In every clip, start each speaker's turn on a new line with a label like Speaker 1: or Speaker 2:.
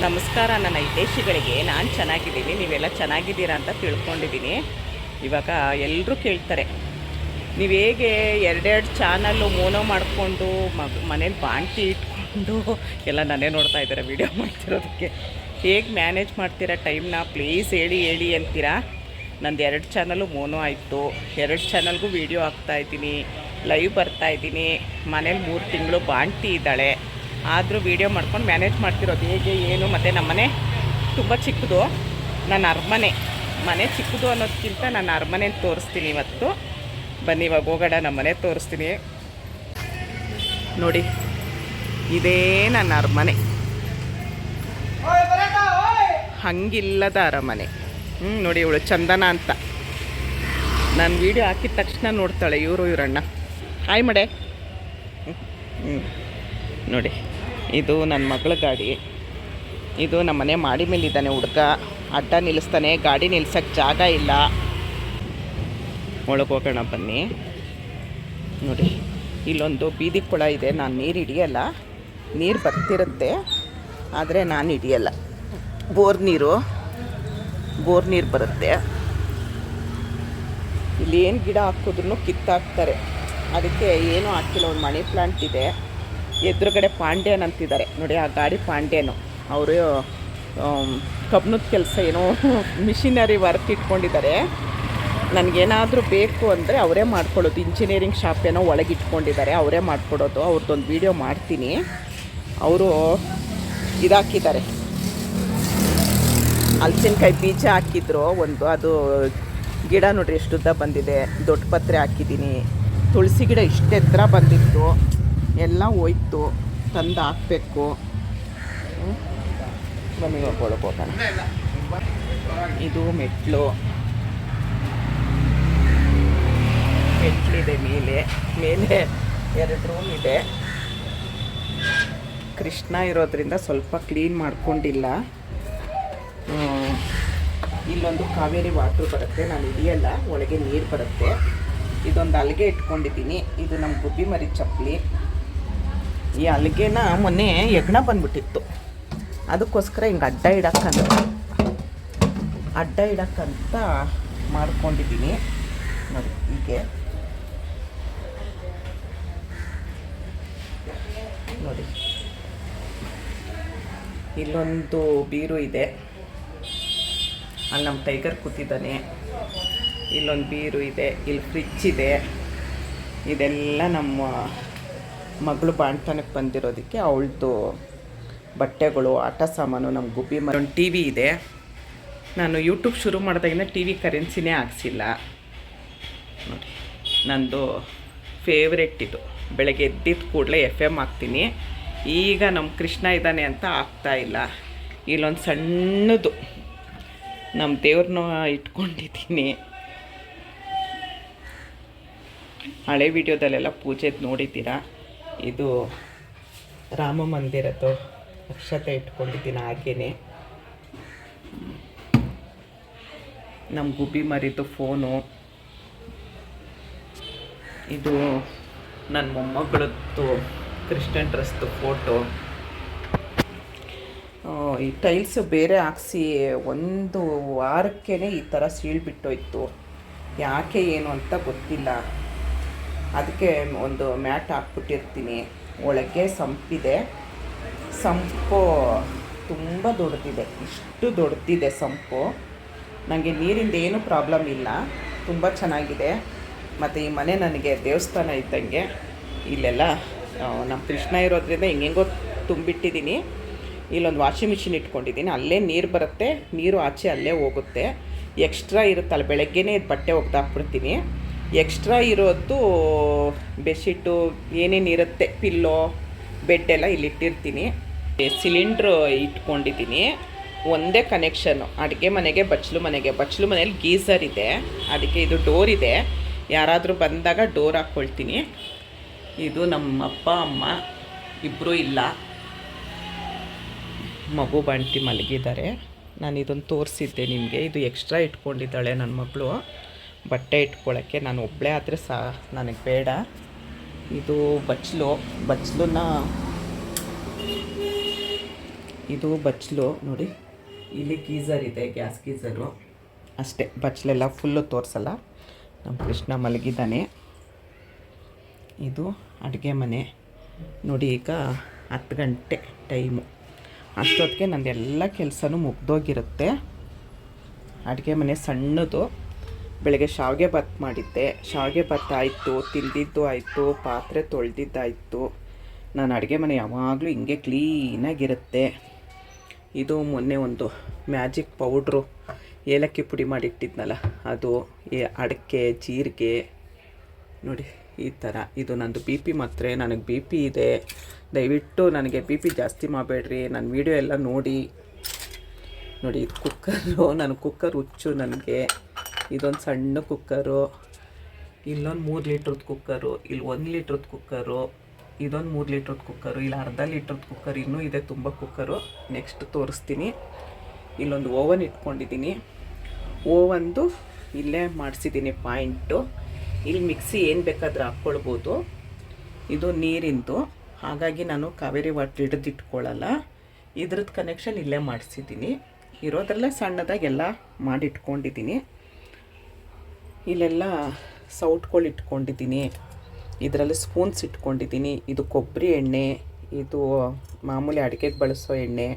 Speaker 1: ನಮಸ್ಕಾರ ನನ್ನ ಹಿತೈಷಿಗಳಿಗೆ. ನಾನು ಚೆನ್ನಾಗಿದ್ದೀನಿ, ನೀವೆಲ್ಲ ಚೆನ್ನಾಗಿದ್ದೀರಾ ಅಂತ ತಿಳ್ಕೊಂಡಿದ್ದೀನಿ. ಇವಾಗ ಎಲ್ಲರೂ ಕೇಳ್ತಾರೆ, ನೀವು ಹೇಗೆ ಎರಡೆರಡು ಚಾನಲ್ಲು ಮೋನೋ ಮಾಡಿಕೊಂಡು ಮನೇಲಿ ಬಾಣ್ತಿ ಇಟ್ಕೊಂಡು ಎಲ್ಲ ನನ್ನೇ ನೋಡ್ತಾ ಇದ್ದಾರೆ ವೀಡಿಯೋ ಮಾಡ್ತಿರೋದಕ್ಕೆ. ಹೇಗೆ ಮ್ಯಾನೇಜ್ ಮಾಡ್ತೀರಾ ಟೈಮ್ನ ಪ್ಲೀಸ್ ಹೇಳಿ ಹೇಳಿ ಅಂತೀರಾ. ನಂದು 2 ಚಾನಲ್ಲು ಮೋನೋ ಆಯಿತು, 2 ಚಾನಲ್ಗೂ ವೀಡಿಯೋ ಹಾಕ್ತಾಯಿದ್ದೀನಿ, ಲೈವ್ ಬರ್ತಾಯಿದ್ದೀನಿ. ಮನೇಲಿ 3 ತಿಂಗಳು ಬಾಣ್ತಿ ಇದ್ದಾಳೆ, ಆದರೂ ವೀಡಿಯೋ ಮಾಡ್ಕೊಂಡು ಮ್ಯಾನೇಜ್ ಮಾಡ್ತಿರೋದು ಹೇಗೆ ಏನು. ಮತ್ತು ನಮ್ಮ ಮನೆ ತುಂಬ ಚಿಕ್ಕದು, ನನ್ನ ಅರಮನೆ ಮನೆ ಚಿಕ್ಕದು ಅನ್ನೋದಕ್ಕಿಂತ ನನ್ನ ಅರಮನೆ ತೋರಿಸ್ತೀನಿ ಇವತ್ತು. ಬನ್ನಿ ಇವಾಗ ಹೋಗೋಣ, ನಮ್ಮ ಮನೆ ತೋರಿಸ್ತೀನಿ ನೋಡಿ. ಇದೇ ನನ್ನ ಅರಮನೆ, ಹಂಗಿಲ್ಲದ ಅರಮನೆ. ನೋಡಿ ಇವಳು ಚಂದನ ಅಂತ. ನಾನು ವೀಡಿಯೋ ಹಾಕಿದ ತಕ್ಷಣ ನೋಡ್ತಾಳೆ ಇವರಣ್ಣ. ಹಾಯ್ ಮಡೆ. ನೋಡಿ ಇದು ನನ್ನ ಮಗಳ ಗಾಡಿ. ಇದು ನಮ್ಮ ಮನೆ ಮಾಡಿ ಮೇಲಿದ್ದಾನೆ ಹುಡುಗ, ಅಡ್ಡ ನಿಲ್ಲಿಸ್ತಾನೆ, ಗಾಡಿ ನಿಲ್ಸೋಕ್ಕೆ ಜಾಗ ಇಲ್ಲ. ಒಳಗೆ ಹೋಗೋಣ ಬನ್ನಿ. ನೋಡಿ ಇಲ್ಲೊಂದು ಬೀದಿ ಕೊಳ ಇದೆ. ನಾನು ನೀರು ಹಿಡಿಯಲ್ಲ, ನೀರು ಬರ್ತಿರುತ್ತೆ ಆದರೆ ನಾನು ಹಿಡಿಯಲ್ಲ. ಬೋರ್ ನೀರು ಬರುತ್ತೆ. ಇಲ್ಲಿ ಏನು ಗಿಡ ಹಾಕಿದ್ರೂ ಕಿತ್ತಾಕ್ತಾರೆ, ಅದಕ್ಕೆ ಏನೂ ಹಾಕಿಲ್ಲ. ಒಂದು ಮನಿ ಪ್ಲಾಂಟ್ ಇದೆ. ಎದುರುಗಡೆ ಪಾಂಡ್ಯನ್ ಅಂತಿದ್ದಾರೆ ನೋಡಿ, ಆ ಗಾಡಿ ಪಾಂಡ್ಯನು. ಅವರು ಕಬ್ಬಿಣದ ಕೆಲಸ ಏನೋ ಮಿಷಿನರಿ ವರ್ಕ್ ಇಟ್ಕೊಂಡಿದ್ದಾರೆ. ನನಗೇನಾದರೂ ಬೇಕು ಅಂದರೆ ಅವರೇ ಮಾಡ್ಕೊಳ್ಳೋದು. ಇಂಜಿನಿಯರಿಂಗ್ ಶಾಪ್ ಏನೋ ಒಳಗೆ ಇಟ್ಕೊಂಡಿದ್ದಾರೆ, ಅವರೇ ಮಾಡಿಕೊಡೋದು. ಅವ್ರದ್ದೊಂದು ವೀಡಿಯೋ ಮಾಡ್ತೀನಿ. ಅವರು ಇದಾಕಿದ್ದಾರೆ, ಹಲಸಿನಕಾಯಿ ಬೀಜ ಹಾಕಿದ್ರು ಒಂದು, ಅದು ಗಿಡ ನೋಡ್ರಿ ಎಷ್ಟು ಉದ್ದ ಬಂದಿದೆ. ದೊಡ್ಡ ಪತ್ರೆ ಹಾಕಿದ್ದೀನಿ. ತುಳಸಿ ಗಿಡ ಇಷ್ಟು ಎತ್ತರ ಬಂದಿತ್ತು, ಎಲ್ಲ ಹೋಯ್ತು, ತಂದು ಹಾಕಬೇಕು. ಬನ್ನಿ ಒಳಗೆ ಹೋಗೋಣ. ಇದು ಮೆಟ್ಲಿದೆ ಮೇಲೆ 2 ರೂಮ್ ಇದೆ. ಕೃಷ್ಣ ಇರೋದ್ರಿಂದ ಸ್ವಲ್ಪ ಕ್ಲೀನ್ ಮಾಡ್ಕೊಂಡಿಲ್ಲ. ಇಲ್ಲೊಂದು ಕಾವೇರಿ ವಾಟ್ರ್ ಬರುತ್ತೆ, ನಾನು ಹಿಡಿಯಲ್ಲ, ಒಳಗೆ ನೀರು ಬರುತ್ತೆ. ಇದೊಂದು ಅಲ್ಲಿಗೆ ಇಟ್ಕೊಂಡಿದ್ದೀನಿ. ಇದು ನಮ್ಮ ಗುಬ್ಬಿ ಮರಿ ಚಪ್ಪಲಿ. ಈ ಅಲ್ಲಿಗೆನ ಮೊನ್ನೆ ಯಜ್ಞ ಬಂದ್ಬಿಟ್ಟಿತ್ತು, ಅದಕ್ಕೋಸ್ಕರ ಹಿಂಗೆ ಅಡ್ಡ ಇಡಕ್ಕಂತ ಮಾಡ್ಕೊಂಡಿದ್ದೀನಿ ನೋಡಿ. ಹೀಗೆ ನೋಡಿ, ಇಲ್ಲೊಂದು ಬೀರು ಇದೆ, ಅಲ್ಲಿ ನಮ್ಮ ಟೈಗರ್ ಕೂತಿದ್ದಾನೆ. ಇಲ್ಲೊಂದು ಬೀರು ಇದೆ, ಇಲ್ಲಿ ಫ್ರಿಜ್ ಇದೆ. ಇದೆಲ್ಲ ನಮ್ಮ ಮಗಳು ಬಾಣ್ತನಕ್ಕೆ ಬಂದಿರೋದಕ್ಕೆ ಅವಳದು ಬಟ್ಟೆಗಳು, ಆಟ ಸಾಮಾನು, ನಮ್ಮ ಗುಬ್ಬಿ ಮರ. ಒಂದು ಟಿ ವಿ ಇದೆ. ನಾನು ಯೂಟ್ಯೂಬ್ ಶುರು ಮಾಡಿದಾಗಿಂದ ಟಿ ವಿ ಕರೆನ್ಸಿನೇ ಹಾಕ್ಸಿಲ್ಲ ನೋಡಿ. ನಂದು ಫೇವ್ರೆಟ್ ಇದು. ಬೆಳಗ್ಗೆ ಎದ್ದಿದ್ದ ಕೂಡಲೇ FM ಹಾಕ್ತೀನಿ. ಈಗ ನಮ್ಮ ಕೃಷ್ಣ ಇದ್ದಾನೆ ಅಂತ ಆಗ್ತಾಯಿಲ್ಲ. ಇಲ್ಲೊಂದು ಸಣ್ಣದು ನಮ್ಮ ದೇವ್ರನ್ನ ಇಟ್ಕೊಂಡಿದ್ದೀನಿ. ಹಳೆ ವಿಡಿಯೋದಲ್ಲೆಲ್ಲ ಪೂಜೆದು ನೋಡಿದ್ದೀರಾ. ಇದು ರಾಮ ಮಂದಿರದ್ದು ಅಕ್ಷತೆ ಇಟ್ಕೊಂಡಿದ್ದೀನಿ ಹಾಗೇನೆ. ನಮ್ಮ ಗುಬ್ಬಿ ಮರಿದು ಫೋನು. ಇದು ನನ್ನ ಮೊಮ್ಮಗಳದ್ದು ಕೃಷ್ಣನ್ ಡ್ರೆಸ್ದು ಫೋಟೋ. ಈ ಟೈಲ್ಸು ಬೇರೆ ಹಾಕ್ಸಿ 1 ವಾರಕ್ಕೇ ಈ ಥರ ಸೀಳ್ಬಿಟ್ಟೋಯ್ತು. ಯಾಕೆ ಏನು ಅಂತ ಗೊತ್ತಿಲ್ಲ. ಅದಕ್ಕೆ ಒಂದು ಮ್ಯಾಟ್ ಹಾಕ್ಬಿಟ್ಟಿರ್ತೀನಿ. ಒಳಗೆ ಸಂಪಿದೆ. ಸಂಪು ತುಂಬ ದೊಡ್ಡದಿದೆ, ಇಷ್ಟು ದೊಡ್ಡದಿದೆ ಸಂಪು. ನನಗೆ ನೀರಿಂದ ಏನೂ ಪ್ರಾಬ್ಲಮ್ ಇಲ್ಲ, ತುಂಬ ಚೆನ್ನಾಗಿದೆ. ಮತ್ತು ಈ ಮನೆ ನನಗೆ ದೇವಸ್ಥಾನ ಇದ್ದಂಗೆ. ಇಲ್ಲೆಲ್ಲ ನಮ್ಮ ಕೃಷ್ಣ ಇರೋದ್ರಿಂದ ಹಿಂಗೆಂಗೋ ತುಂಬಿಟ್ಟಿದ್ದೀನಿ. ಇಲ್ಲೊಂದು ವಾಷಿಂಗ್ ಮಿಷಿನ್ ಇಟ್ಕೊಂಡಿದ್ದೀನಿ, ಅಲ್ಲೇ ನೀರು ಬರುತ್ತೆ, ನೀರು ಆಚೆ ಅಲ್ಲೇ ಹೋಗುತ್ತೆ. ಎಕ್ಸ್ಟ್ರಾ ಇರುತ್ತಲ್ಲ, ಬೆಳಗ್ಗೆನೇ ಬಟ್ಟೆ ಒಗ್ದಾಕ್ಬಿಡ್ತೀನಿ. ಎಕ್ಸ್ಟ್ರಾ ಇರೋದು ಬೆಡ್ಶೀಟು ಏನೇನಿರುತ್ತೆ, ಪಿಲ್ಲೋ, ಬೆಡ್ಡೆಲ್ಲ ಇಲ್ಲಿಟ್ಟಿರ್ತೀನಿ. ಸಿಲಿಂಡ್ರು ಇಟ್ಕೊಂಡಿದ್ದೀನಿ. ಒಂದೇ ಕನೆಕ್ಷನ್ನು, ಅಡುಗೆ ಮನೆಗೆ, ಬಚ್ಚಲು ಮನೇಲಿ ಗೀಝರ್ ಇದೆ, ಅದಕ್ಕೆ ಇದು ಡೋರ್ ಇದೆ. ಯಾರಾದರೂ ಬಂದಾಗ ಡೋರ್ ಹಾಕ್ಕೊಳ್ತೀನಿ. ಇದು ನಮ್ಮ ಅಪ್ಪ ಅಮ್ಮ ಇಬ್ಬರೂ ಇಲ್ಲ, ಮಗು ಬಾಣ್ತಿ ಮಲಗಿದ್ದಾರೆ. ನಾನು ಇದನ್ನು ತೋರಿಸಿದ್ದೆ ನಿಮಗೆ. ಇದು ಎಕ್ಸ್ಟ್ರಾ ಇಟ್ಕೊಂಡಿದ್ದಾಳೆ ನನ್ನ ಮಗಳು ಬಟ್ಟೆ ಇಟ್ಕೊಳ್ಳೋಕ್ಕೆ. ನಾನು ಒಬ್ಬಳೇ ಆದರೆ ನನಗೆ ಬೇಡ. ಇದು ಬಚ್ಚಲನ್ನ ಇದು ಬಚ್ಚಲು ನೋಡಿ, ಇಲ್ಲಿ ಗೀಝರ್ ಇದೆ, ಗ್ಯಾಸ್ ಗೀಝರು ಅಷ್ಟೇ. ಬಚ್ಚಲೆಲ್ಲ ಫುಲ್ಲು ತೋರಿಸಲ್ಲ. ನಮ್ಮ ಕೃಷ್ಣ ಮಲಗಿದ್ದಾನೆ. ಇದು ಅಡುಗೆ ಮನೆ ನೋಡಿ. ಈಗ 10 ಗಂಟೆ ಟೈಮು. ಅಷ್ಟೊತ್ತಿಗೆ ನಂದೆಲ್ಲ ಕೆಲಸನೂ ಮುಗ್ದೋಗಿರುತ್ತೆ. ಅಡುಗೆ ಮನೆ ಸಣ್ಣದು. ಬೆಳಗ್ಗೆ ಶಾವಿಗೆ ಭಾತ್ ಮಾಡಿದ್ದೆ. ಶಾವಿಗೆ ಭಾತ್ ಆಯಿತು, ತಿಂದಿದ್ದು ಆಯಿತು, ಪಾತ್ರೆ ತೊಳೆದಿದ್ದಾಯಿತು. ನಾನು ಅಡುಗೆ ಮನೆ ಯಾವಾಗಲೂ ಹಿಂಗೆ ಕ್ಲೀನಾಗಿರುತ್ತೆ. ಇದು ಮೊನ್ನೆ ಒಂದು ಮ್ಯಾಜಿಕ್ ಪೌಡ್ರು ಏಲಕ್ಕಿ ಪುಡಿ ಮಾಡಿಟ್ಟಿದ್ನಲ್ಲ, ಅದು ಅಡಿಕೆ, ಜೀರಿಗೆ ನೋಡಿ ಈ ಥರ. ಇದು ನಂದು ಬಿ ಪಿ ಮಾತ್ರೆ. ನನಗೆ ಬಿ ಪಿ ಇದೆ, ದಯವಿಟ್ಟು ನನಗೆ ಬಿ ಪಿ ಜಾಸ್ತಿ ಮಾಡಬೇಡ್ರಿ. ನನ್ನ ವೀಡಿಯೋ ಎಲ್ಲ ನೋಡಿ. ಇದು ಕುಕ್ಕರು, ನನಗೆ ಕುಕ್ಕರ್ ಹುಚ್ಚು ನನಗೆ. ಇದೊಂದು ಸಣ್ಣ ಕುಕ್ಕರು, ಇಲ್ಲೊಂದು 3 ಲೀಟ್ರದ್ದು ಕುಕ್ಕರು, ಇಲ್ಲಿ 1 ಲೀಟ್ರದ್ದು ಕುಕ್ಕರು, ಇದೊಂದು 3 ಲೀಟ್ರದ್ದು ಕುಕ್ಕರು, ಇಲ್ಲಿ ಅರ್ಧ ಲೀಟ್ರದ್ದು ಕುಕ್ಕರ್ ಇನ್ನೂ ಇದೆ ತುಂಬ ಕುಕ್ಕರು. ನೆಕ್ಸ್ಟ್ ತೋರಿಸ್ತೀನಿ. ಇಲ್ಲೊಂದು ಓವನ್ ಇಟ್ಕೊಂಡಿದ್ದೀನಿ. ಓವನ್ದು ಇಲ್ಲೇ ಮಾಡಿಸಿದ್ದೀನಿ ಪಾಯಿಂಟು. ಇಲ್ಲಿ ಮಿಕ್ಸಿ ಏನು ಬೇಕಾದರೂ ಹಾಕ್ಕೊಳ್ಬೋದು. ಇದು ನೀರಿಂದು, ಹಾಗಾಗಿ ನಾನು ಕಾವೇರಿ ವಾಟ್ರ್ ಹಿಡಿದಿಟ್ಕೊಳ್ಳಲ್ಲ. ಇದ್ರದ್ದು ಕನೆಕ್ಷನ್ ಇಲ್ಲೇ ಮಾಡಿಸಿದ್ದೀನಿ. ಇರೋದ್ರಲ್ಲೇ ಸಣ್ಣದಾಗೆಲ್ಲ ಮಾಡಿಟ್ಕೊಂಡಿದ್ದೀನಿ. ಇಲ್ಲೆಲ್ಲ ಸೌಟ್ಗಳು ಇಟ್ಕೊಂಡಿದ್ದೀನಿ. ಇದರಲ್ಲಿ ಸ್ಪೂನ್ಸ್ ಇಟ್ಕೊಂಡಿದ್ದೀನಿ. ಇದು ಕೊಬ್ಬರಿ ಎಣ್ಣೆ, ಇದು ಮಾಮೂಲಿ ಅಡುಗೆಗೆ ಬಳಸೋ ಎಣ್ಣೆ.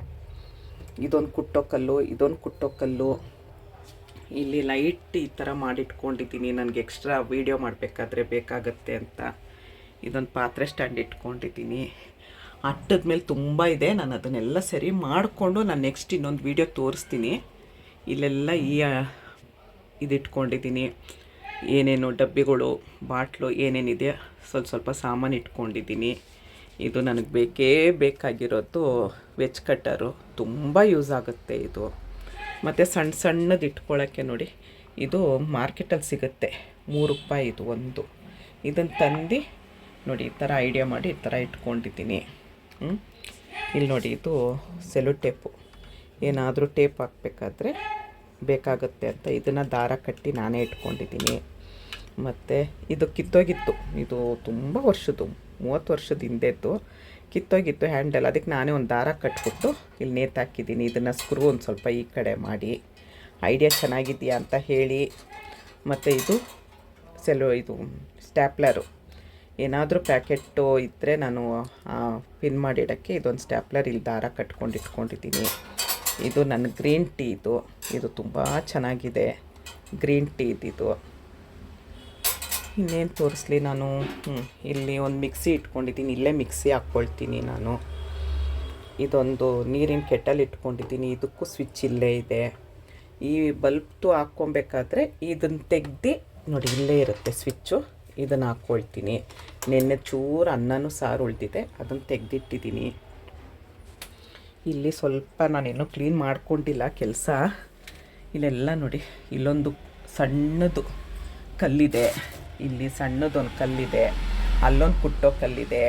Speaker 1: ಇದೊಂದು ಕುಟ್ಟೋ ಕಲ್ಲು, ಇದೊಂದು ಕುಟ್ಟೋ ಕಲ್ಲು. ಇಲ್ಲಿ ಲೈಟ್ ಈ ಥರ ಮಾಡಿಟ್ಕೊಂಡಿದ್ದೀನಿ, ನನಗೆ ಎಕ್ಸ್ಟ್ರಾ ವೀಡಿಯೋ ಮಾಡಬೇಕಾದ್ರೆ ಬೇಕಾಗತ್ತೆ ಅಂತ. ಇದೊಂದು ಪಾತ್ರೆ ಸ್ಟ್ಯಾಂಡ್ ಇಟ್ಕೊಂಡಿದ್ದೀನಿ. ಅಟ್ಟದ ಮೇಲೆ ತುಂಬ ಇದೆ. ನಾನು ಅದನ್ನೆಲ್ಲ ಸರಿ ಮಾಡಿಕೊಂಡು ನಾನು ನೆಕ್ಸ್ಟ್ ಇನ್ನೊಂದು ವೀಡಿಯೋ ತೋರಿಸ್ತೀನಿ. ಇಲ್ಲೆಲ್ಲ ಇದಿಟ್ಕೊಂಡಿದ್ದೀನಿ. ಏನೇನು ಡಬ್ಬಿಗಳು, ಬಾಟ್ಲು ಏನೇನಿದೆ ಸ್ವಲ್ಪ ಸಾಮಾನು ಇಟ್ಕೊಂಡಿದ್ದೀನಿ. ಇದು ನನಗೆ ಬೇಕಾಗಿರೋದು ವೆಜ್ ಕಟ್ಟರು, ತುಂಬ ಯೂಸ್ ಆಗುತ್ತೆ ಇದು. ಮತ್ತು ಸಣ್ಣದು ಇಟ್ಕೊಳ್ಳೋಕ್ಕೆ ನೋಡಿ, ಇದು ಮಾರ್ಕೆಟಲ್ಲಿ ಸಿಗುತ್ತೆ, 3 ರೂಪಾಯಿ ಇದು ಒಂದು. ಇದನ್ನು ತಂದು ನೋಡಿ ಈ ಥರ ಐಡಿಯಾ ಮಾಡಿ ಈ ಥರ ಇಟ್ಕೊಂಡಿದ್ದೀನಿ. ಇಲ್ಲಿ ನೋಡಿ, ಇದು ಸೆಲೋ ಟೇಪು, ಏನಾದರೂ ಟೇಪ್ ಹಾಕಬೇಕಾದ್ರೆ ಬೇಕಾಗುತ್ತೆ ಅಂತ ಇದನ್ನು ದಾರ ಕಟ್ಟಿ ನಾನೇ ಇಟ್ಕೊಂಡಿದ್ದೀನಿ. ಮತ್ತು ಇದು ಕಿತ್ತೋಗಿತ್ತು, ಇದು ತುಂಬ ವರ್ಷದ್ದು, 30 ವರ್ಷದ ಹಿಂದೆದ್ದು ಕಿತ್ತೋಗಿತ್ತು ಹ್ಯಾಂಡಲ್. ಅದಕ್ಕೆ ನಾನೇ ಒಂದು ದಾರ ಕಟ್ಬಿಟ್ಟು ಇಲ್ಲಿ ನೇತಾಕಿದ್ದೀನಿ. ಇದನ್ನು ಸ್ಕ್ರೂ ಒಂದು ಸ್ವಲ್ಪ ಈ ಕಡೆ ಮಾಡಿ. ಐಡಿಯಾ ಚೆನ್ನಾಗಿದೆಯಾ ಅಂತ ಹೇಳಿ. ಮತ್ತು ಇದು ಇದು ಸ್ಟ್ಯಾಪ್ಲರು, ಏನಾದರೂ ಪ್ಯಾಕೆಟ್ಟು ಇದ್ದರೆ ನಾನು ಪಿನ್ ಮಾಡಿಡೋಕ್ಕೆ ಇದೊಂದು ಸ್ಟ್ಯಾಪ್ಲರ್ ಇಲ್ಲಿ ದಾರ ಕಟ್ಕೊಂಡು ಇಟ್ಕೊಂಡಿದ್ದೀನಿ. ಇದು ನನ್ನ ಗ್ರೀನ್ ಟೀ. ಇದು ತುಂಬ ಚೆನ್ನಾಗಿದೆ ಗ್ರೀನ್ ಟೀ ಇದು. ಇನ್ನೇನು ತೋರಿಸ್ಲಿ ನಾನು. ಇಲ್ಲಿ ಒಂದು ಮಿಕ್ಸಿ ಇಟ್ಕೊಂಡಿದ್ದೀನಿ, ಇಲ್ಲೇ ಮಿಕ್ಸಿ ಹಾಕ್ಕೊಳ್ತೀನಿ ನಾನು. ಇದೊಂದು ನೀರಿನ ಕೆಟಲ್ ಇಟ್ಕೊಂಡಿದ್ದೀನಿ, ಇದಕ್ಕೂ ಸ್ವಿಚ್ ಇಲ್ಲೇ ಇದೆ. ಈ ಬಲ್ಬ್ದು ಹಾಕ್ಕೊಬೇಕಾದ್ರೆ ಇದನ್ನು ತೆಗ್ದು ನೋಡಿ, ಇಲ್ಲೇ ಇರುತ್ತೆ ಸ್ವಿಚ್ಚು, ಇದನ್ನು ಹಾಕ್ಕೊಳ್ತೀನಿ. ನೆನ್ನೆ ಚೂರು ಅನ್ನನೂ ಸಾರು ಉಳಿದಿದೆ, ಅದನ್ನು ತೆಗೆದಿಟ್ಟಿದ್ದೀನಿ. ಇಲ್ಲಿ ಸ್ವಲ್ಪ ನಾನೇನೋ ಕ್ಲೀನ್ ಮಾಡ್ಕೊಂಡಿಲ್ಲ ಕೆಲಸ. ಇಲ್ಲೆಲ್ಲ ನೋಡಿ, ಇಲ್ಲೊಂದು ಸಣ್ಣದು ಕಲ್ಲಿದೆ, ಇಲ್ಲಿ ಸಣ್ಣದೊಂದು ಕಲ್ಲಿದೆ, ಅಲ್ಲೊಂದು ಕುಟ್ಟೋ ಕಲ್ಲಿದೆ.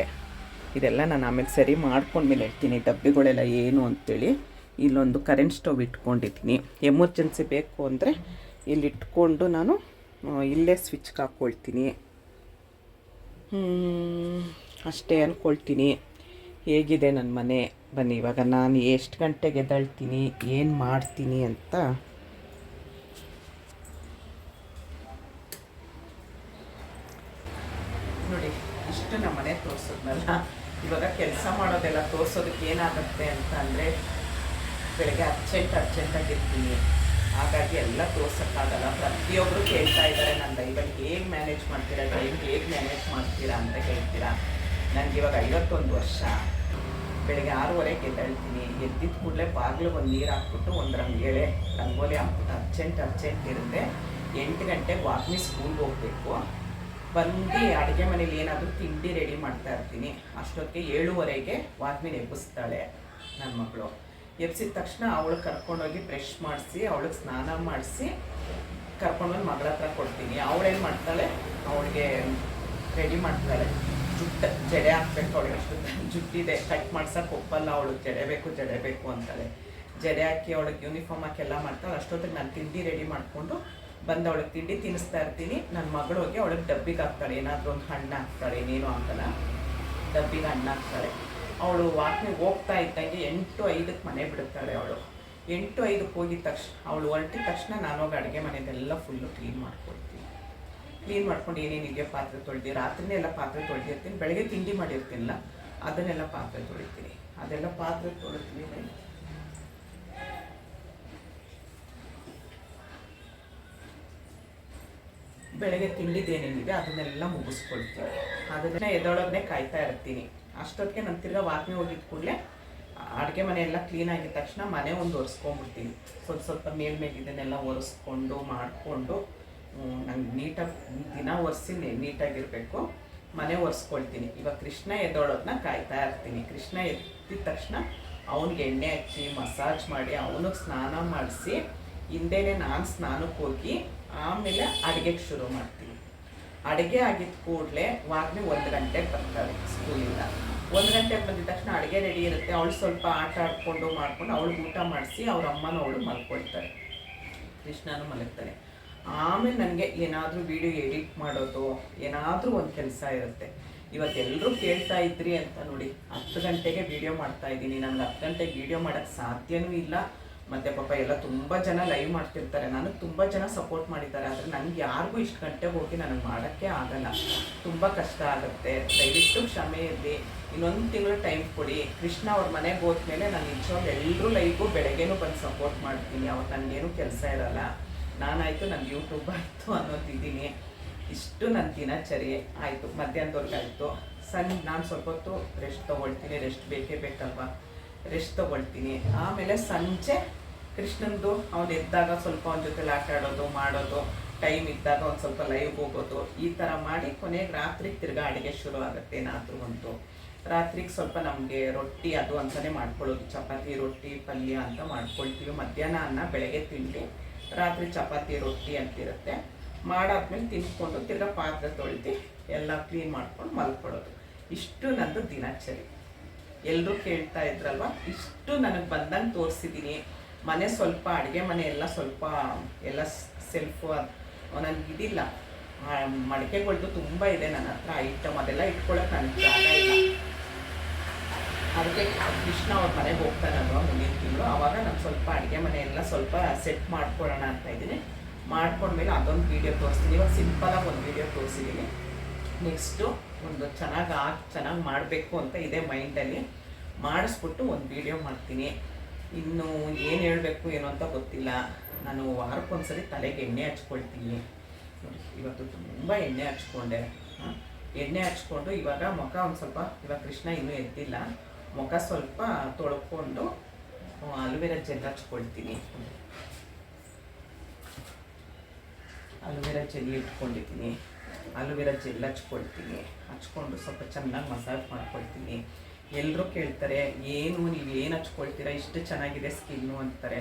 Speaker 1: ಇದೆಲ್ಲ ನಾನು ಆಮೇಲೆ ಸರಿ ಮಾಡ್ಕೊಂಡ್ಮೇಲೆ ಹೇಳ್ತೀನಿ ಡಬ್ಬಿಗಳೆಲ್ಲ ಏನು ಅಂಥೇಳಿ. ಇಲ್ಲೊಂದು ಕರೆಂಟ್ ಸ್ಟವ್ ಇಟ್ಕೊಂಡಿದ್ದೀನಿ. ಎಮರ್ಜೆನ್ಸಿ ಬೇಕು ಅಂದರೆ ಇಲ್ಲಿ ಇಟ್ಕೊಂಡು ನಾನು ಇಲ್ಲೇ ಸ್ವಿಚ್ಗೆ ಹಾಕ್ಕೊಳ್ತೀನಿ. ಅಷ್ಟೇ ಅಂದ್ಕೊಳ್ತೀನಿ. ಹೇಗಿದೆ ನನ್ನ ಮನೆ? ಬನ್ನಿ ಇವಾಗ ನಾನು ಎಷ್ಟು ಗಂಟೆಗೆ ಎದ್ದೇಳ್ತೀನಿ, ಏನು ಮಾಡ್ತೀನಿ ಅಂತ ನೋಡಿ. ಇಷ್ಟು ನಮ್ಮ ಮನೆ ತೋರಿಸೋದ್ನಲ್ಲ. ಇವಾಗ ಕೆಲಸ ಮಾಡೋದೆಲ್ಲ ತೋರಿಸೋದಕ್ಕೆ ಏನಾಗುತ್ತೆ ಅಂತ ಅಂದರೆ, ಬೆಳಗ್ಗೆ ಅರ್ಜೆಂಟಾಗಿರ್ತೀನಿ, ಹಾಗಾಗಿ ಎಲ್ಲ ತೋರ್ಸೋಕ್ಕಾಗಲ್ಲ. ಪ್ರತಿಯೊಬ್ಬರು ಕೇಳ್ತಾ ಇದ್ದಾರೆ, ನನ್ನ ಲೈಫಲ್ಲಿ ಹೇಗೆ ಮ್ಯಾನೇಜ್ ಮಾಡ್ತೀರಾ, ಟೈಮ್ ಹೇಗೆ ಮ್ಯಾನೇಜ್ ಮಾಡ್ತೀರಾ ಅಂತ ಹೇಳ್ತೀರಾ. ನನಗೆ ಇವಾಗ 51 ವರ್ಷ. ಬೆಳಗ್ಗೆ 6:30ಗೆ ಎದ್ದೇಳ್ತೀನಿ. ಎದ್ದಿದ ಕೂಡಲೇ ಬಾಗಿಲು ಒಂದು ನೀರು ಹಾಕ್ಬಿಟ್ಟು ಒಂದು ರಂಗೋಲಿ ಹಾಕ್ಬಿಟ್ಟು ಅರ್ಜೆಂಟ್ ಇರುತ್ತೆ. 8 ಗಂಟೆಗೆ ವಾಕ್ಮಿ ಸ್ಕೂಲ್ಗೆ ಹೋಗಬೇಕು. ಬಂದು ಅಡುಗೆ ಮನೇಲಿ ಏನಾದರೂ ತಿಂಡಿ ರೆಡಿ ಮಾಡ್ತಾ ಇರ್ತೀನಿ. ಅಷ್ಟೊತ್ತಿಗೆ 7:15ಗೆ ವಾಕ್ಮಿನ ಎಬ್ಬಿಸ್ತಾಳೆ ನನ್ನ ಮಗಳು. ಎಬ್ಸಿದ ತಕ್ಷಣ ಅವಳು ಕರ್ಕೊಂಡೋಗಿ ಬ್ರಷ್ ಮಾಡಿಸಿ, ಅವಳಿಗೆ ಸ್ನಾನ ಮಾಡಿಸಿ ಕರ್ಕೊಂಡೋಗಿ ಮಗಳ ಹತ್ರ ಕೊಡ್ತೀನಿ. ಅವಳೇನು ಮಾಡ್ತಾಳೆ, ಅವಳಿಗೆ ರೆಡಿ ಮಾಡ್ತಾಳೆ. ಜಡೆ ಹಾಕ್ಬೇಕು ಅವಳಿಗೆ. ಅಷ್ಟು ಜುಟ್ಟಿದೆ, ಕಟ್ ಮಾಡ್ಸೋಕೆ ಒಪ್ಪಲ್ಲ ಅವಳು. ಜಡೆ ಬೇಕು ಅಂತಾಳೆ. ಜಡೆ ಹಾಕಿ ಅವಳಿಗೆ ಯೂನಿಫಾರ್ಮ್ ಹಾಕಿ ಎಲ್ಲ ಮಾಡ್ತಾಳೆ. ಅಷ್ಟೊತ್ತಿಗೆ ನಾನು ತಿಂಡಿ ರೆಡಿ ಮಾಡಿಕೊಂಡು ಬಂದು ಅವಳಿಗೆ ತಿಂಡಿ ತಿನ್ನಿಸ್ತಾ ಇರ್ತೀನಿ. ನನ್ನ ಮಗಳು ಹೋಗಿ ಅವಳಿಗೆ ಡಬ್ಬಿಗೆ ಹಾಕ್ತಾಳೆ. ಏನಾದರೂ ಒಂದು ಹಣ್ಣು ಹಾಕ್ತಾಳೆ, ಏನೇನೋ ಅಂತಲ್ಲ, ಡಬ್ಬಿಗೆ ಹಣ್ಣು ಹಾಕ್ತಾಳೆ. ಅವಳು ವಾಕಿಂಗ್ ಹೋಗ್ತಾ ಇದ್ದಂಗೆ 8:05ಕ್ಕೆ ಮನೆ ಬಿಡುತ್ತಾಳೆ ಅವಳು. 8:05ಕ್ಕೆ ಹೋಗಿದ ತಕ್ಷಣ ಅವಳು ಹೊರಟಿದ ತಕ್ಷಣ ನಾನು ಹೋಗಿ ಅಡುಗೆ ಮನೆಯದೆಲ್ಲ ಫುಲ್ಲು ಕ್ಲೀನ್ ಮಾಡ್ಕೊಳ್ತೀನಿ. ಕ್ಲೀನ್ ಮಾಡ್ಕೊಂಡು ಏನೇನಿದೆಯೋ ಪಾತ್ರೆ ತೊಳೆದು ರಾತ್ರಿನೇ ಎಲ್ಲ ಪಾತ್ರೆ ತೊಳೆದಿರ್ತೀನಿ. ಬೆಳಗ್ಗೆ ತಿಂಡಿ ಮಾಡಿರ್ತೀನಲ್ಲ ಅದನ್ನೆಲ್ಲ ಪಾತ್ರೆ ತೊಳಿತೀನಿ. ಅದೆಲ್ಲ ಪಾತ್ರೆ ತೊಳಿತೀನಿ. ಬೆಳಗ್ಗೆ ತಿಂಡಿದ್ದೇನೇನಿದೆ ಅದನ್ನೆಲ್ಲ ಮುಗಿಸ್ಕೊಳ್ತೀನಿ. ಅದನ್ನೇ ಎದೊಳಗನೆ ಕಾಯ್ತಾ ಇರ್ತೀನಿ. ಅಷ್ಟೊತ್ತಿಗೆ ನಾನು ತಿರ್ಗಾ ವಾಕಿಂಗ್ ಹೋಗಿದ ಕೂಡಲೇ ಅಡುಗೆ ಮನೆ ಎಲ್ಲ ಕ್ಲೀನ್ ಆಗಿದ ತಕ್ಷಣ ಮನೆ ಒಂದು ಒರೆಸ್ಕೊಂಡ್ಬಿಡ್ತೀನಿ. ಸ್ವಲ್ಪ ಮೇಲ್ಮೇಲೆ ಇದನ್ನೆಲ್ಲ ಒರೆಸ್ಕೊಂಡು ಮಾಡಿಕೊಂಡು ನಂಗೆ ನೀಟಾಗಿ ದಿನ ಒರೆಸಿ ನೀಟಾಗಿರಬೇಕು. ಮನೆ ಒರೆಸ್ಕೊಳ್ತೀನಿ. ಇವಾಗ ಕೃಷ್ಣ ಎದ್ದೋಳೋದನ್ನ ಕಾಯ್ತಾ ಇರ್ತೀನಿ. ಕೃಷ್ಣ ಎದ್ದಿದ ತಕ್ಷಣ ಅವ್ನಿಗೆ ಎಣ್ಣೆ ಹಚ್ಚಿ ಮಸಾಜ್ ಮಾಡಿ ಅವನಿಗೆ ಸ್ನಾನ ಮಾಡಿಸಿ ಹಿಂದೆನೇ ನಾನು ಸ್ನಾನಕ್ಕೆ ಹೋಗಿ ಆಮೇಲೆ ಅಡುಗೆಗೆ ಶುರು ಮಾಡ್ತೀನಿ. ಅಡುಗೆ ಆಗಿದ ಕೂಡಲೇ ವಾಗ್ನೆ 1 ಗಂಟೆಗೆ ಬರ್ತಾರೆ ಸ್ಕೂಲಿಂದ. 1 ಗಂಟೆಗೆ ಬಂದಿದ ತಕ್ಷಣ ಅಡುಗೆ ರೆಡಿ ಇರುತ್ತೆ. ಅವಳು ಸ್ವಲ್ಪ ಆಟ ಆಡ್ಕೊಂಡು ಮಾಡ್ಕೊಂಡು ಅವಳಿಗೆ ಊಟ ಮಾಡಿಸಿ ಅವ್ರ ಅಮ್ಮನೂ ಅವಳು ಮಲ್ಕೊಳ್ತಾರೆ. ಕೃಷ್ಣನೂ ಮಲಗ್ತಾನೆ. ಆಮೇಲೆ ನನಗೆ ಏನಾದರೂ ವೀಡಿಯೋ ಎಡಿಟ್ ಮಾಡೋದು ಏನಾದರೂ ಒಂದು ಕೆಲಸ ಇರುತ್ತೆ. ಇವತ್ತೆಲ್ಲರೂ ಕೇಳ್ತಾ ಇದ್ರಿ ಅಂತ ನೋಡಿ 10 ಗಂಟೆಗೆ ವೀಡಿಯೋ ಮಾಡ್ತಾ ಇದ್ದೀನಿ. ನನಗೆ 10 ಗಂಟೆಗೆ ವೀಡಿಯೋ ಮಾಡೋಕ್ಕೆ ಸಾಧ್ಯವೂ ಇಲ್ಲ. ಮತ್ತು ಪಾಪ ಎಲ್ಲ ತುಂಬ ಜನ ಲೈವ್ ಮಾಡ್ತಿರ್ತಾರೆ. ನನಗೆ ತುಂಬ ಜನ ಸಪೋರ್ಟ್ ಮಾಡಿದ್ದಾರೆ. ಆದರೆ ನನಗೆ ಯಾರಿಗೂ ಇಷ್ಟು ಗಂಟೆಗೆ ಹೋಗಿ ನನಗೆ ಮಾಡೋಕ್ಕೆ ಆಗಲ್ಲ. ತುಂಬ ಕಷ್ಟ ಆಗುತ್ತೆ. ದಯವಿಟ್ಟು ಕ್ಷಮೆ ಇರಲಿ. ಇನ್ನೊಂದು ತಿಂಗಳು ಟೈಮ್ ಕೊಡಿ. ಕೃಷ್ಣ ಅವ್ರ ಮನೆಗೆ ಹೋದ್ಮೇಲೆ ನಾನು ನಿಜವಾಗ್ಲೂ ಎಲ್ಲರೂ ಲೈವ್ಗೂ ಬೆಳಗ್ಗೆನೂ ಬಂದು ಸಪೋರ್ಟ್ ಮಾಡ್ತೀನಿ. ಅವತ್ತು ನನಗೇನು ಕೆಲಸ ಇರೋಲ್ಲ. ನಾನಾಯಿತು ನನ್ನ ಯೂಟ್ಯೂಬ್ ಆಯಿತು ಅನ್ನೋದಿದ್ದೀನಿ. ಇಷ್ಟು ನನ್ನ ದಿನಚರಿ ಆಯಿತು. ಮಧ್ಯಾಹ್ನದವರೆಗೆ ಆಯಿತು. ನಾನು ಸ್ವಲ್ಪ ಹೊತ್ತು ರೆಸ್ಟ್ ತೊಗೊಳ್ತೀನಿ. ರೆಸ್ಟ್ ಬೇಕೇ ಬೇಕಲ್ವ, ರೆಸ್ಟ್ ತೊಗೊಳ್ತೀನಿ. ಆಮೇಲೆ ಸಂಜೆ ಕೃಷ್ಣಂದು ಅವ್ನು ಎದ್ದಾಗ ಸ್ವಲ್ಪ ಅವನ ಜೊತೆಲಿ ಆಟ ಆಡೋದು ಮಾಡೋದು, ಟೈಮ್ ಇದ್ದಾಗ ಒಂದು ಸ್ವಲ್ಪ ಲೈವ್ ಹೋಗೋದು, ಈ ಥರ ಮಾಡಿ ಕೊನೆಗೆ ರಾತ್ರಿಗೆ ತಿರ್ಗಾ ಅಡುಗೆ ಶುರು ಆಗುತ್ತೆ. ಏನಾದರೂ ಒಂದು ರಾತ್ರಿಗೆ ಸ್ವಲ್ಪ ನಮಗೆ ರೊಟ್ಟಿ ಅದು ಅಂತಲೇ ಮಾಡ್ಕೊಳ್ಳೋದು. ಚಪಾತಿ ರೊಟ್ಟಿ ಪಲ್ಯ ಅಂತ ಮಾಡ್ಕೊಳ್ತೀವಿ. ಮಧ್ಯಾಹ್ನ ಅನ್ನ, ಬೆಳಗ್ಗೆ ತಿಂಡಿ, ರಾತ್ರಿ ಚಪಾತಿ ರೊಟ್ಟಿ ಅಂತಿರುತ್ತೆ. ಮಾಡಾದ್ಮೇಲೆ ತಿನ್ಕೊಂಡು ತಿರ್ಗಾ ಪಾತ್ರೆ ತೊಳೆದು ಎಲ್ಲ ಕ್ಲೀನ್ ಮಾಡ್ಕೊಂಡು ಮಲ್ಕೊಳ್ಳೋದು. ಇಷ್ಟು ನಂದು ದಿನಚರಿ. ಎಲ್ಲರೂ ಕೇಳ್ತಾ ಇದ್ರಲ್ವ, ಇಷ್ಟು ನನಗೆ ಬಂದಂಗೆ ತೋರಿಸಿದ್ದೀನಿ. ಮನೆ ಸ್ವಲ್ಪ ಅಡುಗೆ ಮನೆ ಎಲ್ಲ ಸ್ವಲ್ಪ ಎಲ್ಲ ಸೆಲ್ಫು ನನಗೆ ಇದಿಲ್ಲ. ಮಡಿಕೆಗಳ್ದು ತುಂಬ ಇದೆ ನನ್ನ ಹತ್ರ ಐಟಮ್. ಅದೆಲ್ಲ ಇಟ್ಕೊಳ್ಳೋಕೆ ನನಗೆ ಜಾಗ ಇಲ್ಲ. ಅದಕ್ಕೆ ಕೃಷ್ಣ ಅವ್ರ ಮನೆಗೆ ಹೋಗ್ತಾನಲ್ವ ಮುಂದಿನ ತಿಂಗಳು, ಆವಾಗ ನಾನು ಸ್ವಲ್ಪ ಅಡುಗೆ ಮನೆ ಎಲ್ಲ ಸ್ವಲ್ಪ ಸೆಟ್ ಮಾಡ್ಕೊಳ್ಳೋಣ ಅಂತ ಇದ್ದೀನಿ. ಮಾಡ್ಕೊಂಡ್ಮೇಲೆ ಅದೊಂದು ವೀಡಿಯೋ ತೋರಿಸ್ತೀನಿ. ಇವಾಗ ಸಿಂಪಲಾಗಿ ಒಂದು ವೀಡಿಯೋ ತೋರಿಸಿದ್ದೀನಿ. ನೆಕ್ಸ್ಟು ಒಂದು ಚೆನ್ನಾಗಿ ಮಾಡಬೇಕು ಅಂತ ಇದೆ ಮೈಂಡಲ್ಲಿ. ಮಾಡಿಸ್ಬಿಟ್ಟು ಒಂದು ವೀಡಿಯೋ ಮಾಡ್ತೀನಿ. ಇನ್ನು ಏನು ಹೇಳಬೇಕು ಏನೋ ಅಂತ ಗೊತ್ತಿಲ್ಲ. ನಾನು ವಾರಕ್ಕೊಂದ್ಸರಿ ತಲೆಗೆ ಎಣ್ಣೆ ಹಚ್ಕೊಳ್ತೀನಿ. ನೋಡಿ ಇವತ್ತು ತುಂಬ ಎಣ್ಣೆ ಹಚ್ಕೊಂಡೆ. ಎಣ್ಣೆ ಹಚ್ಕೊಂಡು ಇವಾಗ ಮುಖ ಒಂದು ಸ್ವಲ್ಪ, ಇವಾಗ ಕೃಷ್ಣ ಇನ್ನೂ ಎದ್ದಿಲ್ಲ, ಮುಖ ಸ್ವಲ್ಪ ತೊಳ್ಕೊಂಡು ಅಲೋವೆರಾ ಜೆಲ್ ಹಚ್ಕೊಳ್ತೀನಿ. ಅಲೋವೆರಾ ಜೆಲ್ ಇಟ್ಕೊಂಡಿದ್ದೀನಿ. ಅಲೋವೆರಾ ಜೆಲ್ ಹಚ್ಕೊಳ್ತೀನಿ. ಹಚ್ಕೊಂಡು ಸ್ವಲ್ಪ ಚೆನ್ನಾಗಿ ಮಸಾಜ್ ಮಾಡ್ಕೊಳ್ತೀನಿ. ಎಲ್ಲರೂ ಕೇಳ್ತಾರೆ, ಏನು ನೀವು ಏನು ಹಚ್ಕೊಳ್ತೀರಾ, ಇಷ್ಟು ಚೆನ್ನಾಗಿದೆ ಸ್ಕಿನ್ನು ಅಂತಾರೆ.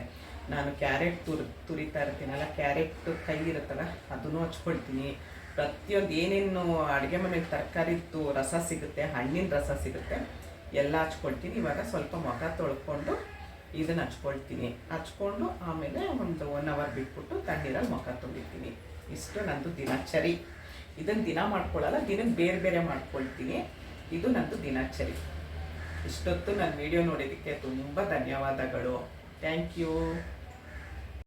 Speaker 1: ನಾನು ಕ್ಯಾರೆಟ್ ತುರಿತಾ ಇರ್ತೀನಲ್ಲ, ಕ್ಯಾರೆಟ್ ಕೈ ಇರುತ್ತಲ್ಲ ಅದನ್ನು ಹಚ್ಕೊಳ್ತೀನಿ. ಪ್ರತಿಯೊಂದು ಏನೇನು ಅಡುಗೆ ಮನೆಗೆ ತರಕಾರಿದ್ದು ರಸ ಸಿಗುತ್ತೆ, ಹಣ್ಣಿನ ರಸ ಸಿಗುತ್ತೆ, ಎಲ್ಲ ಹಚ್ಕೊಳ್ತೀನಿ. ಇವಾಗ ಸ್ವಲ್ಪ ಮುಖ ತೊಳ್ಕೊಂಡು ಇದನ್ನು ಹಚ್ಕೊಳ್ತೀನಿ. ಹಚ್ಕೊಂಡು ಆಮೇಲೆ ಒಂದು 1 hour ಬಿಟ್ಬಿಟ್ಟು ತಣ್ಣೀರಲ್ಲಿ ಮುಖ ತೊಳಿತೀನಿ. ಇಷ್ಟು ನಂದು ದಿನಚರಿ. ಇದನ್ನು ದಿನ ಮಾಡ್ಕೊಳ್ಳಲ್ಲ, ದಿನಕ್ಕೆ ಬೇರೆ ಬೇರೆ ಮಾಡ್ಕೊಳ್ತೀನಿ. ಇದು ನಂದು ದಿನಚರಿ. ಇಷ್ಟೊತ್ತು ನನ್ನ ವಿಡಿಯೋ ನೋಡಿದ್ದಕ್ಕೆ ತುಂಬ ಧನ್ಯವಾದಗಳು. Thank you.